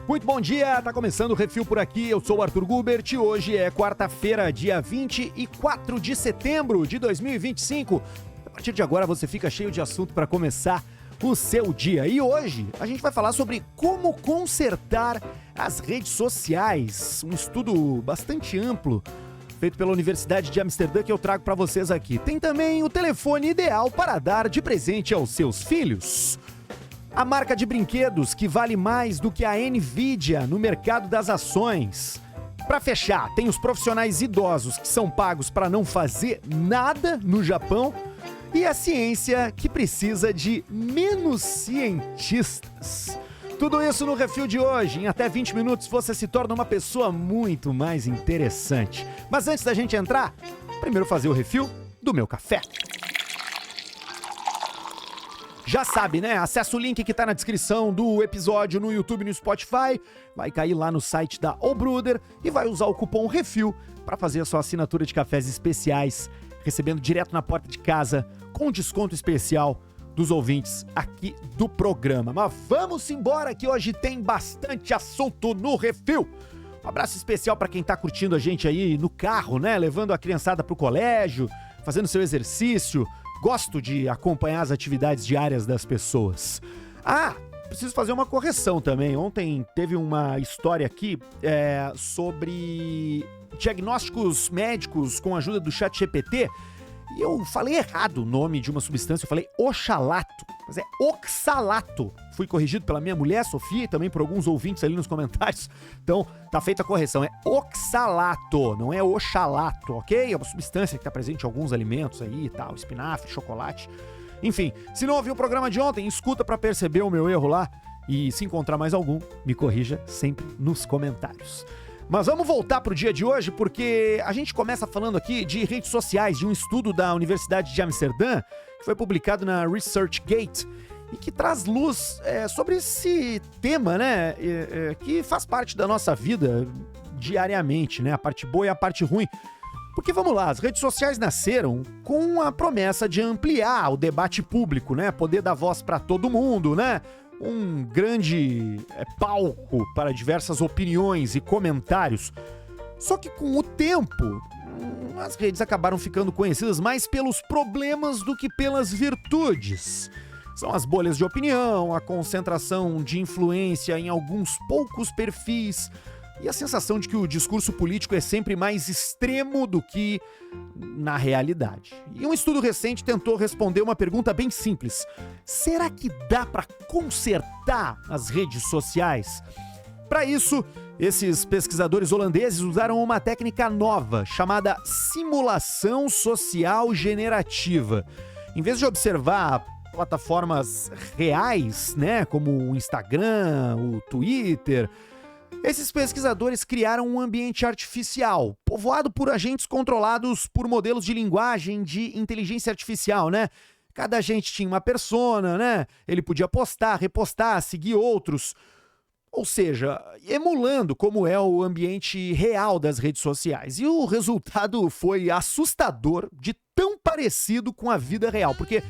Muito bom dia, tá começando o Refil por aqui, eu sou o Arthur Gubert e hoje é quarta-feira, dia 24 de setembro de 2025. A partir de agora você fica cheio de assunto para começar o seu dia. E hoje a gente vai falar sobre como consertar as redes sociais, um estudo bastante amplo feito pela Universidade de Amsterdã que eu trago para vocês aqui. Tem também o telefone ideal para dar de presente aos seus filhos. A marca de brinquedos que vale mais do que a Nvidia no mercado das ações. Para fechar, tem os profissionais idosos que são pagos para não fazer nada no Japão e a ciência que precisa de menos cientistas. Tudo isso no Refil de hoje. Em até 20 minutos você se torna uma pessoa muito mais interessante. Mas antes da gente entrar, primeiro fazer o refil do meu café. Já sabe, né? Acessa o link que tá na descrição do episódio no YouTube e no Spotify. Vai cair lá no site da O Brother e vai usar o cupom REFIL para fazer a sua assinatura de cafés especiais, recebendo direto na porta de casa, com desconto especial dos ouvintes aqui do programa. Mas vamos embora que hoje tem bastante assunto no Refil. Um abraço especial para quem tá curtindo a gente aí no carro, né? Levando a criançada pro colégio, fazendo seu exercício. Gosto de acompanhar as atividades diárias das pessoas. Preciso fazer uma correção também. Ontem teve uma história aqui sobre diagnósticos médicos com a ajuda do ChatGPT. E eu falei errado o nome de uma substância, eu falei oxalato, mas é oxalato. Fui corrigido pela minha mulher, Sofia, e também por alguns ouvintes ali nos comentários. Então, tá feita a correção, é oxalato, não é oxalato, ok? É uma substância que está presente em alguns alimentos aí e tal, espinafre, chocolate. Enfim, se não ouviu o programa de ontem, escuta para perceber o meu erro lá. E se encontrar mais algum, me corrija sempre nos comentários. Mas vamos voltar pro dia de hoje, porque a gente começa falando aqui de redes sociais, de um estudo da Universidade de Amsterdã, que foi publicado na ResearchGate, e que traz luz sobre esse tema, né, que faz parte da nossa vida diariamente, né, a parte boa e a parte ruim. Porque vamos lá, as redes sociais nasceram com a promessa de ampliar o debate público, né, poder dar voz para todo mundo, né, um grande palco para diversas opiniões e comentários. Só que com o tempo, as redes acabaram ficando conhecidas mais pelos problemas do que pelas virtudes. São as bolhas de opinião, a concentração de influência em alguns poucos perfis e a sensação de que o discurso político é sempre mais extremo do que na realidade. E um estudo recente tentou responder uma pergunta bem simples. Será que dá para consertar as redes sociais? Para isso, esses pesquisadores holandeses usaram uma técnica nova chamada simulação social generativa. Em vez de observar plataformas reais, né, como o Instagram, o Twitter, esses pesquisadores criaram um ambiente artificial, povoado por agentes controlados por modelos de linguagem de inteligência artificial, né? Cada agente tinha uma persona, né? Ele podia postar, repostar, seguir outros. Ou seja, emulando como é o ambiente real das redes sociais. E o resultado foi assustador de tão parecido com a vida real, porque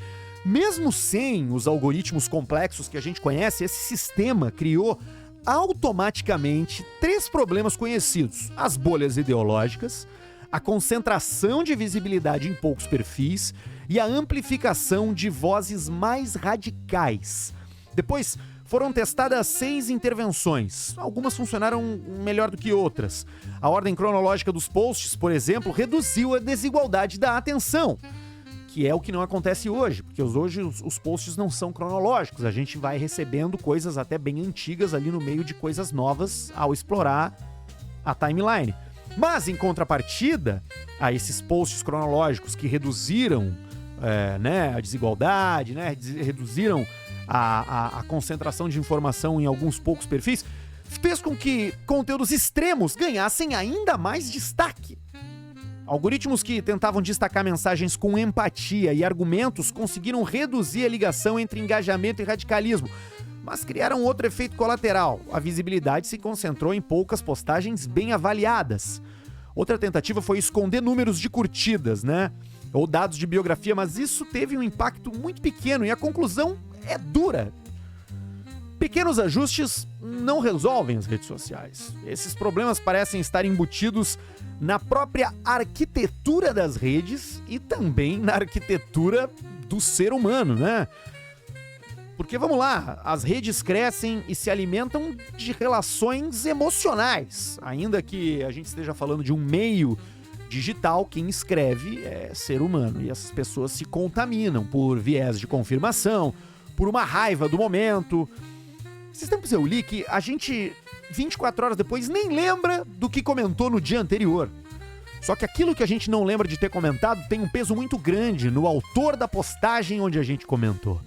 mesmo sem os algoritmos complexos que a gente conhece, esse sistema criou automaticamente 3 problemas conhecidos: as bolhas ideológicas, a concentração de visibilidade em poucos perfis e a amplificação de vozes mais radicais. Depois foram testadas 6 intervenções. Algumas funcionaram melhor do que outras. A ordem cronológica dos posts, por exemplo, reduziu a desigualdade da atenção, que é o que não acontece hoje, porque hoje os posts não são cronológicos, a gente vai recebendo coisas até bem antigas ali no meio de coisas novas ao explorar a timeline. Mas, em contrapartida a esses posts cronológicos que reduziram a desigualdade, né, reduziram a concentração de informação em alguns poucos perfis, fez com que conteúdos extremos ganhassem ainda mais destaque. Algoritmos que tentavam destacar mensagens com empatia e argumentos conseguiram reduzir a ligação entre engajamento e radicalismo, mas criaram outro efeito colateral. A visibilidade se concentrou em poucas postagens bem avaliadas. Outra tentativa foi esconder números de curtidas, né? Ou dados de biografia, mas isso teve um impacto muito pequeno e a conclusão é dura. pequenos ajustes não resolvem as redes sociais. Esses problemas parecem estar embutidos na própria arquitetura das redes e também na arquitetura do ser humano, né? Porque, vamos lá, as redes crescem e se alimentam de relações emocionais. Ainda que a gente esteja falando de um meio digital, quem escreve é ser humano. E essas pessoas se contaminam por viés de confirmação, por uma raiva do momento. Esses tempos eu li que a gente, 24 horas depois, nem lembra do que comentou no dia anterior. Só que aquilo que a gente não lembra de ter comentado tem um peso muito grande no autor da postagem onde a gente comentou.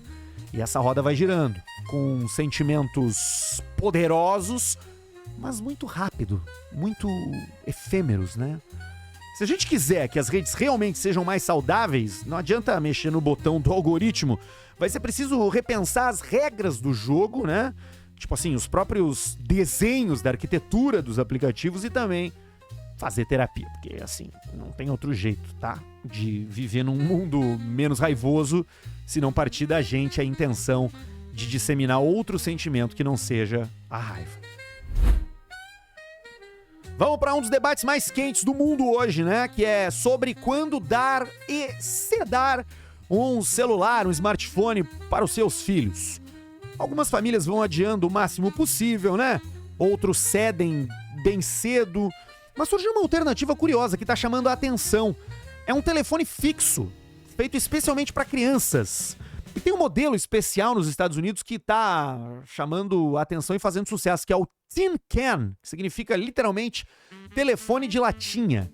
E essa roda vai girando, com sentimentos poderosos, mas muito rápido, muito efêmeros, né? Se a gente quiser que as redes realmente sejam mais saudáveis, não adianta mexer no botão do algoritmo. Vai ser preciso repensar as regras do jogo, né? Tipo assim, os próprios desenhos da arquitetura dos aplicativos e também fazer terapia. Porque, assim, não tem outro jeito, tá? De viver num mundo menos raivoso se não partir da gente a intenção de disseminar outro sentimento que não seja a raiva. Vamos para um dos debates mais quentes do mundo hoje, né? Que é sobre quando dar e se dar um celular, um smartphone para os seus filhos. Algumas famílias vão adiando o máximo possível, né? Outros cedem bem cedo. Mas surgiu uma alternativa curiosa que está chamando a atenção. É um telefone fixo, feito especialmente para crianças. E tem um modelo especial nos Estados Unidos que está chamando a atenção e fazendo sucesso, que é o Tin Can, que significa literalmente telefone de latinha.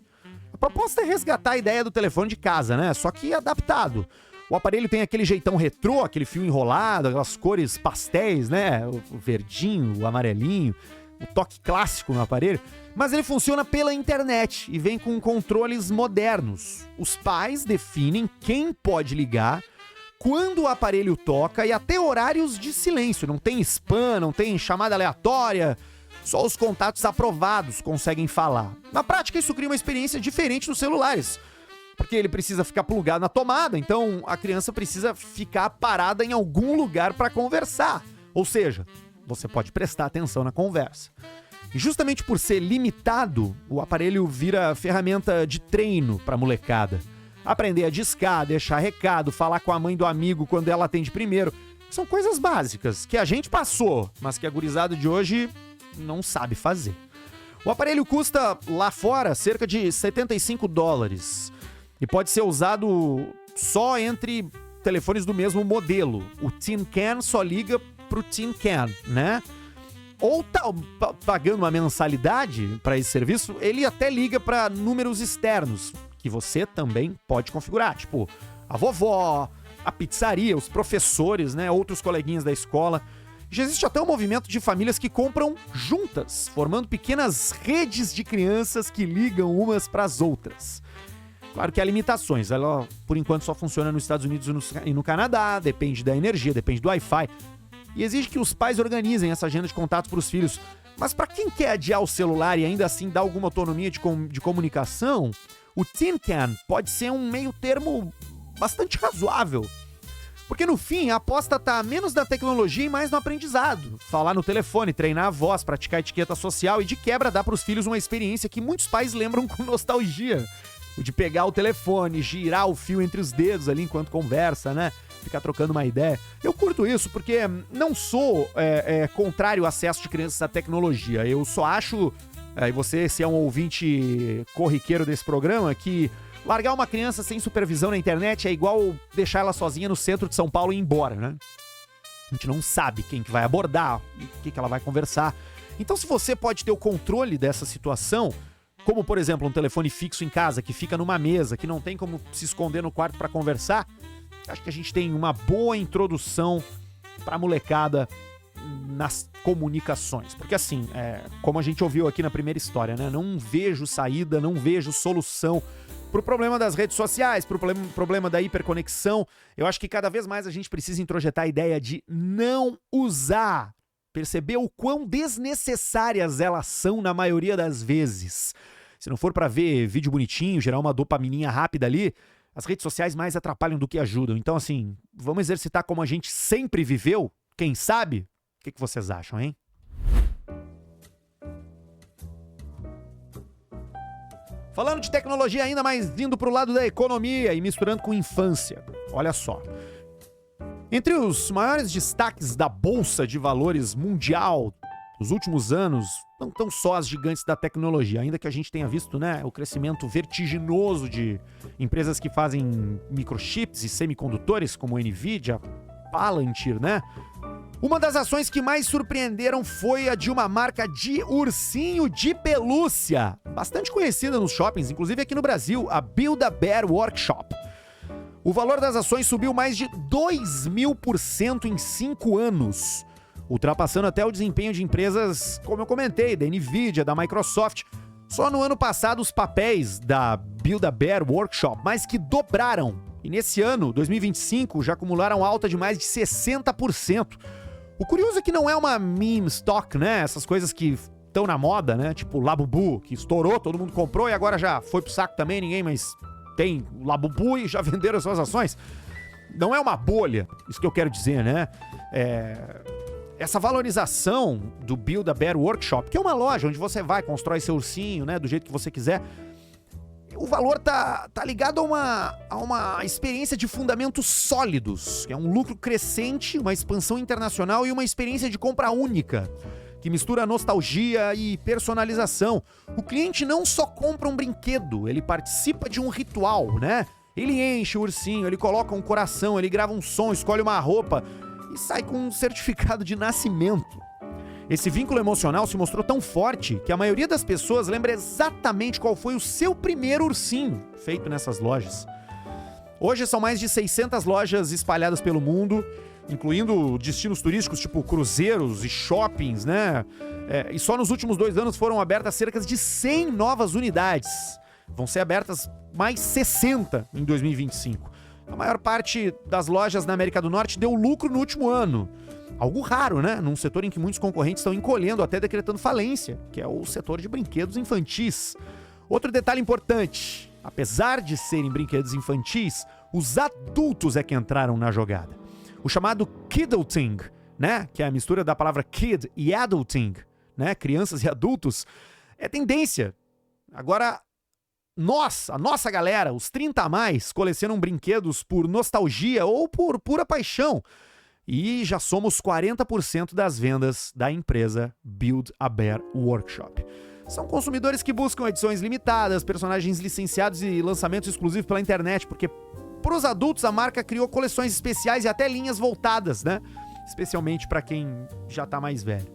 A proposta é resgatar a ideia do telefone de casa, né? Só que adaptado. O aparelho tem aquele jeitão retrô, aquele fio enrolado, aquelas cores pastéis, né? O verdinho, o amarelinho, o toque clássico no aparelho. Mas ele funciona pela internet e vem com controles modernos. Os pais definem quem pode ligar, quando o aparelho toca e até horários de silêncio. Não tem spam, não tem chamada aleatória. Só os contatos aprovados conseguem falar. Na prática, isso cria uma experiência diferente nos celulares. Porque ele precisa ficar plugado na tomada, então a criança precisa ficar parada em algum lugar para conversar. Ou seja, você pode prestar atenção na conversa. E justamente por ser limitado, o aparelho vira ferramenta de treino para molecada. Aprender a discar, deixar recado, falar com a mãe do amigo quando ela atende primeiro. São coisas básicas que a gente passou, mas que a gurizada de hoje não sabe fazer. O aparelho custa lá fora cerca de $75 e pode ser usado só entre telefones do mesmo modelo. O Tin Can só liga pro Tin Can, né? Ou pagando uma mensalidade para esse serviço, ele até liga para números externos, que você também pode configurar, tipo a vovó, a pizzaria, os professores, né, outros coleguinhas da escola. Já existe até um movimento de famílias que compram juntas, formando pequenas redes de crianças que ligam umas para as outras. Claro que há limitações, ela por enquanto só funciona nos Estados Unidos e no Canadá, depende da energia, depende do Wi-Fi, e exige que os pais organizem essa agenda de contatos para os filhos. Mas para quem quer adiar o celular e ainda assim dar alguma autonomia de comunicação, o Tin Can pode ser um meio termo bastante razoável. Porque no fim, a aposta tá menos na tecnologia e mais no aprendizado. Falar no telefone, treinar a voz, praticar etiqueta social e de quebra dar pros filhos uma experiência que muitos pais lembram com nostalgia. O de pegar o telefone, girar o fio entre os dedos ali enquanto conversa, né? Ficar trocando uma ideia. Eu curto isso porque não sou contrário ao acesso de crianças à tecnologia. Eu só acho, e você se é um ouvinte corriqueiro desse programa, que largar uma criança sem supervisão na internet é igual deixar ela sozinha no centro de São Paulo e ir embora, né? A gente não sabe quem que vai abordar, o que ela vai conversar. Então, se você pode ter o controle dessa situação, como, por exemplo, um telefone fixo em casa que fica numa mesa, que não tem como se esconder no quarto para conversar, acho que a gente tem uma boa introdução para a molecada nas comunicações. Porque assim, como a gente ouviu aqui na primeira história, né? Não vejo saída, não vejo solução pro problema das redes sociais, pro problema da hiperconexão. Eu acho que cada vez mais a gente precisa introjetar a ideia de não usar. Perceber o quão desnecessárias elas são na maioria das vezes. Se não for para ver vídeo bonitinho, gerar uma dopamininha rápida ali, as redes sociais mais atrapalham do que ajudam. Então assim, vamos exercitar como a gente sempre viveu, quem sabe, O que vocês acham, hein? Falando de tecnologia ainda, mais indo pro lado da economia e misturando com infância. Olha só. Entre os maiores destaques da Bolsa de Valores mundial nos últimos anos, não estão só as gigantes da tecnologia, ainda que a gente tenha visto, né, o crescimento vertiginoso de empresas que fazem microchips e semicondutores, como a Nvidia, Palantir, né? Uma das ações que mais surpreenderam foi a de uma marca de ursinho de pelúcia, bastante conhecida nos shoppings, inclusive aqui no Brasil, a Build-A-Bear Workshop. O valor das ações subiu mais de 2.000% em 5 anos, ultrapassando até o desempenho de empresas, como eu comentei, da Nvidia, da Microsoft. Só no ano passado, os papéis da Build-A-Bear Workshop mais que dobraram. E nesse ano, 2025, já acumularam alta de mais de 60%. O curioso é que não é uma meme stock, né? Essas coisas que estão na moda, né? Tipo o Labubu, que estourou, todo mundo comprou e agora já foi pro saco também, ninguém mais tem o Labubu e já venderam as suas ações. Não é uma bolha, isso que eu quero dizer, né? Essa valorização do Build-A-Bear Workshop, que é uma loja onde você vai, constrói seu ursinho, né? Do jeito que você quiser. O valor tá ligado a uma experiência de fundamentos sólidos, que é um lucro crescente, uma expansão internacional e uma experiência de compra única, que mistura nostalgia e personalização. O cliente não só compra um brinquedo, ele participa de um ritual, né? Ele enche o ursinho, ele coloca um coração, ele grava um som, escolhe uma roupa e sai com um certificado de nascimento. Esse vínculo emocional se mostrou tão forte que a maioria das pessoas lembra exatamente qual foi o seu primeiro ursinho feito nessas lojas. Hoje são mais de 600 lojas espalhadas pelo mundo, incluindo destinos turísticos tipo cruzeiros e shoppings, né? E só nos últimos 2 anos foram abertas cerca de 100 novas unidades. Vão ser abertas mais 60 em 2025. A maior parte das lojas na América do Norte deu lucro no último ano. Algo raro, né? Num setor em que muitos concorrentes estão encolhendo, até decretando falência, que é o setor de brinquedos infantis. Outro detalhe importante, apesar de serem brinquedos infantis, os adultos é que entraram na jogada. O chamado kidulting, né? Que é a mistura da palavra kid e adulting, né? Crianças e adultos, é tendência. Agora, a nossa galera, os 30 a mais, colecionam brinquedos por nostalgia ou por pura paixão. E já somos 40% das vendas da empresa Build-A-Bear Workshop. São consumidores que buscam edições limitadas, personagens licenciados e lançamentos exclusivos pela internet, porque para os adultos a marca criou coleções especiais e até linhas voltadas, né? Especialmente para quem já tá mais velho.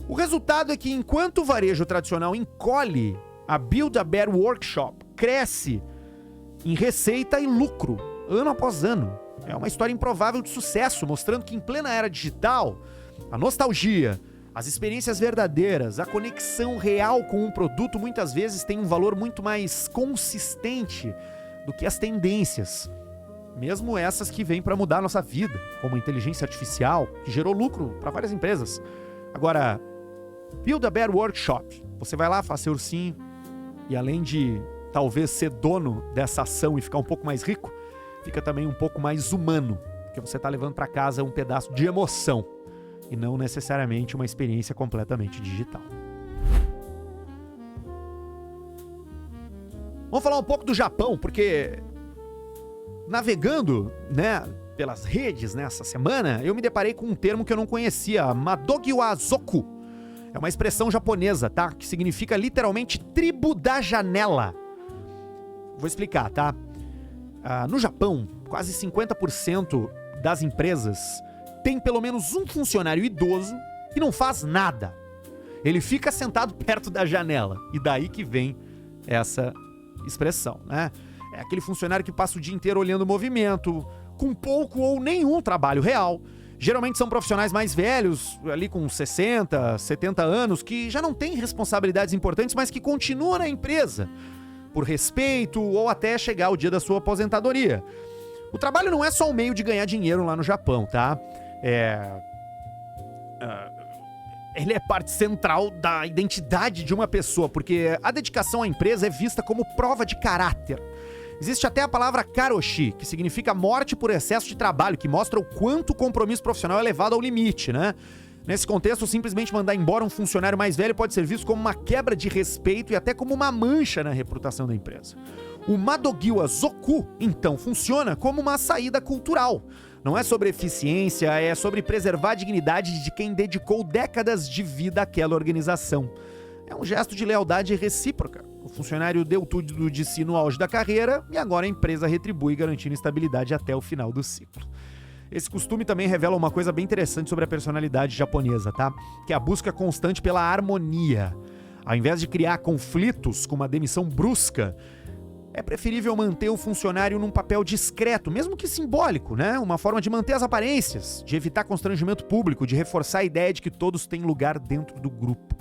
O resultado é que enquanto o varejo tradicional encolhe, a Build-A-Bear Workshop cresce em receita e lucro, ano após ano. É uma história improvável de sucesso, mostrando que em plena era digital, a nostalgia, as experiências verdadeiras, a conexão real com um produto muitas vezes tem um valor muito mais consistente do que as tendências. Mesmo essas que vêm para mudar a nossa vida, como a inteligência artificial, que gerou lucro para várias empresas. Agora, Build-A-Bear Workshop, você vai lá, faz seu ursinho, e além de talvez ser dono dessa ação e ficar um pouco mais rico, fica também um pouco mais humano, porque você está levando para casa um pedaço de emoção e não necessariamente uma experiência completamente digital. Vamos falar um pouco do Japão, porque navegando, né, pelas redes nessa semana, eu me deparei com um termo que eu não conhecia, Madogi wa Zoku. É uma expressão japonesa, tá? Que significa literalmente tribo da janela. Vou explicar, tá? No Japão, quase 50% das empresas tem pelo menos um funcionário idoso que não faz nada. Ele fica sentado perto da janela. E daí que vem essa expressão, né? É aquele funcionário que passa o dia inteiro olhando o movimento, com pouco ou nenhum trabalho real. Geralmente são profissionais mais velhos, ali com 60, 70 anos, que já não têm responsabilidades importantes, mas que continuam na empresa, por respeito ou até chegar o dia da sua aposentadoria. O trabalho não é só um meio de ganhar dinheiro lá no Japão, tá? Ele é parte central da identidade de uma pessoa, porque a dedicação à empresa é vista como prova de caráter. Existe até a palavra karoshi, que significa morte por excesso de trabalho, que mostra o quanto o compromisso profissional é levado ao limite, né? Nesse contexto, simplesmente mandar embora um funcionário mais velho pode ser visto como uma quebra de respeito e até como uma mancha na reputação da empresa. O Madogiwa Zoku, então, funciona como uma saída cultural. Não é sobre eficiência, é sobre preservar a dignidade de quem dedicou décadas de vida àquela organização. É um gesto de lealdade recíproca. O funcionário deu tudo de si no auge da carreira e agora a empresa retribui, garantindo estabilidade até o final do ciclo. Esse costume também revela uma coisa bem interessante sobre a personalidade japonesa, tá? Que é a busca constante pela harmonia. Ao invés de criar conflitos com uma demissão brusca, é preferível manter o funcionário num papel discreto, mesmo que simbólico, né? Uma forma de manter as aparências, de evitar constrangimento público, de reforçar a ideia de que todos têm lugar dentro do grupo.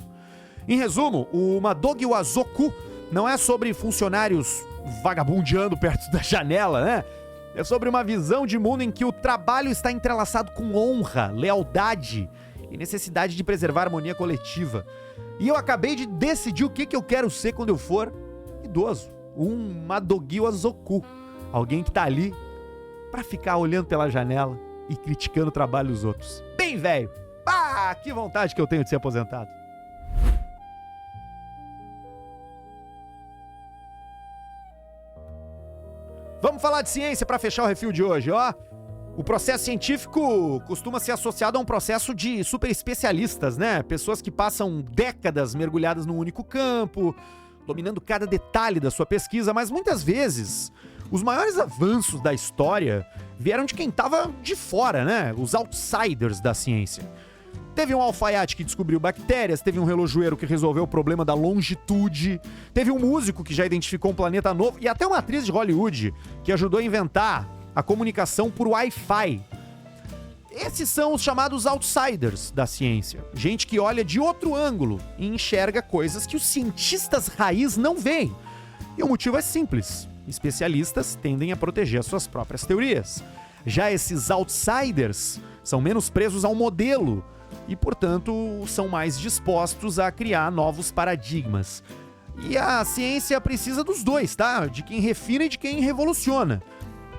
Em resumo, o Madogiwa Zoku não é sobre funcionários vagabundeando perto da janela, né? É sobre uma visão de mundo em que o trabalho está entrelaçado com honra, lealdade e necessidade de preservar a harmonia coletiva. E eu acabei de decidir o que eu quero ser quando eu for idoso. Um Madogiwa Zoku. Alguém que tá ali pra ficar olhando pela janela e criticando o trabalho dos outros. Bem velho. Ah, que vontade que eu tenho de ser aposentado. Vamos falar de ciência para fechar o refil de hoje, ó. O processo científico costuma ser associado a um processo de super especialistas, né? Pessoas que passam décadas mergulhadas num único campo, dominando cada detalhe da sua pesquisa, mas muitas vezes os maiores avanços da história vieram de quem estava de fora, né? Os outsiders da ciência. Teve um alfaiate que descobriu bactérias, teve um relojoeiro que resolveu o problema da longitude, teve um músico que já identificou um planeta novo e até uma atriz de Hollywood que ajudou a inventar a comunicação por Wi-Fi. Esses são os chamados outsiders da ciência. Gente que olha de outro ângulo e enxerga coisas que os cientistas raiz não veem. E o motivo é simples. Especialistas tendem a proteger as suas próprias teorias. Já esses outsiders são menos presos ao modelo e, portanto, são mais dispostos a criar novos paradigmas. E a ciência precisa dos dois, tá? De quem refina e de quem revoluciona.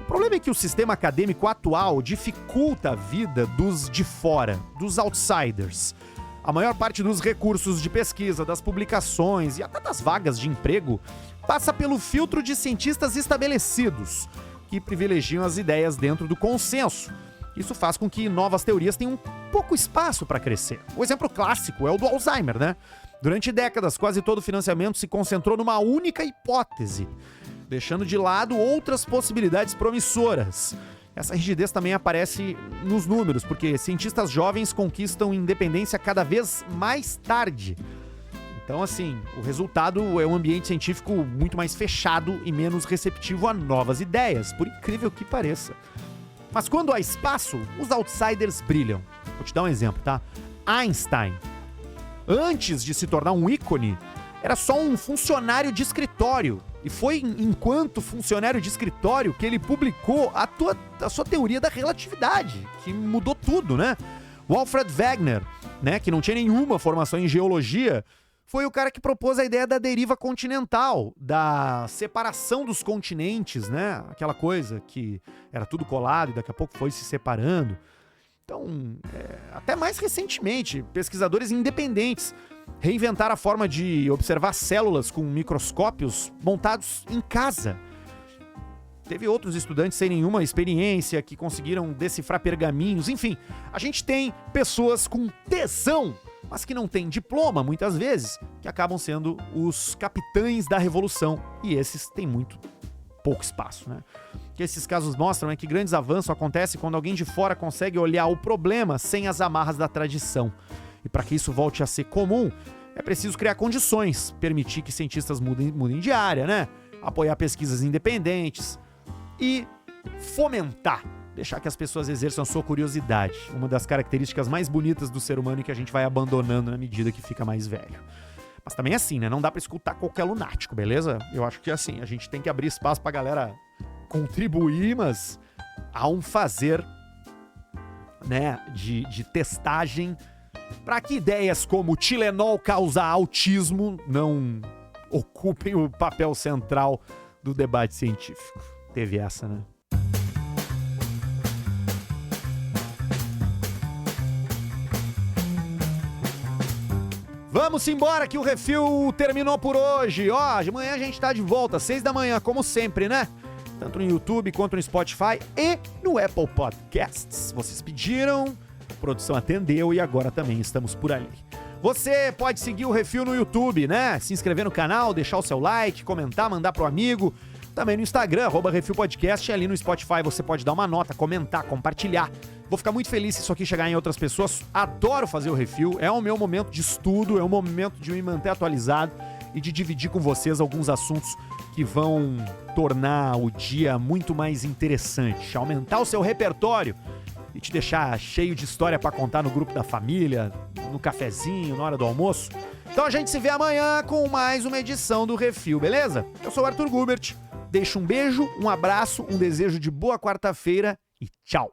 O problema é que o sistema acadêmico atual dificulta a vida dos de fora, dos outsiders. A maior parte dos recursos de pesquisa, das publicações e até das vagas de emprego passa pelo filtro de cientistas estabelecidos, que privilegiam as ideias dentro do consenso. Isso faz com que novas teorias tenham pouco espaço para crescer. O exemplo clássico é o do Alzheimer, né? Durante décadas, quase todo o financiamento se concentrou numa única hipótese, deixando de lado outras possibilidades promissoras. Essa rigidez também aparece nos números, porque cientistas jovens conquistam independência cada vez mais tarde. Então, assim, o resultado é um ambiente científico muito mais fechado e menos receptivo a novas ideias, por incrível que pareça. Mas quando há espaço, os outsiders brilham. Vou te dar um exemplo, tá? Einstein, antes de se tornar um ícone, era só um funcionário de escritório. E foi enquanto funcionário de escritório que ele publicou a sua teoria da relatividade, que mudou tudo, né? O Alfred Wegener, né, que não tinha nenhuma formação em geologia, foi o cara que propôs a ideia da deriva continental, da separação dos continentes, né? Aquela coisa que era tudo colado e daqui a pouco foi se separando. Então, até mais recentemente, pesquisadores independentes reinventaram a forma de observar células com microscópios montados em casa. Teve outros estudantes sem nenhuma experiência que conseguiram decifrar pergaminhos. Enfim, a gente tem pessoas com tesão, mas que não têm diploma, muitas vezes, que acabam sendo os capitães da revolução. E esses têm muito pouco espaço, né? O que esses casos mostram é que grandes avanços acontecem quando alguém de fora consegue olhar o problema sem as amarras da tradição. E para que isso volte a ser comum, é preciso criar condições, permitir que cientistas mudem de área, né? Apoiar pesquisas independentes e fomentar, deixar que as pessoas exerçam a sua curiosidade. Uma das características mais bonitas do ser humano e que a gente vai abandonando na medida que fica mais velho. Mas também é assim, né? Não dá pra escutar qualquer lunático, beleza? Eu acho que é assim, a gente tem que abrir espaço pra galera contribuir, mas há um fazer, né, de testagem para que ideias como Tilenol causa autismo não ocupem o papel central do debate científico. Teve essa, né? Vamos embora que o Refil terminou por hoje. Ó, de manhã a gente tá de volta, 6 da manhã, como sempre, né? Tanto no YouTube quanto no Spotify e no Apple Podcasts. Vocês pediram, a produção atendeu e agora também estamos por ali. Você pode seguir o Refil no YouTube, né? Se inscrever no canal, deixar o seu like, comentar, mandar pro amigo. Também no Instagram, @Refil Podcast, e ali no Spotify você pode dar uma nota, comentar, compartilhar. Vou ficar muito feliz se isso aqui chegar em outras pessoas. Adoro fazer o Refil, é o meu momento de estudo, é o momento de me manter atualizado e de dividir com vocês alguns assuntos que vão tornar o dia muito mais interessante, aumentar o seu repertório e te deixar cheio de história pra contar no grupo da família, no cafezinho, na hora do almoço. Então a gente se vê amanhã com mais uma edição do Refil, beleza? Eu sou o Arthur Gubert, deixo um beijo, um abraço, um desejo de boa quarta-feira e tchau!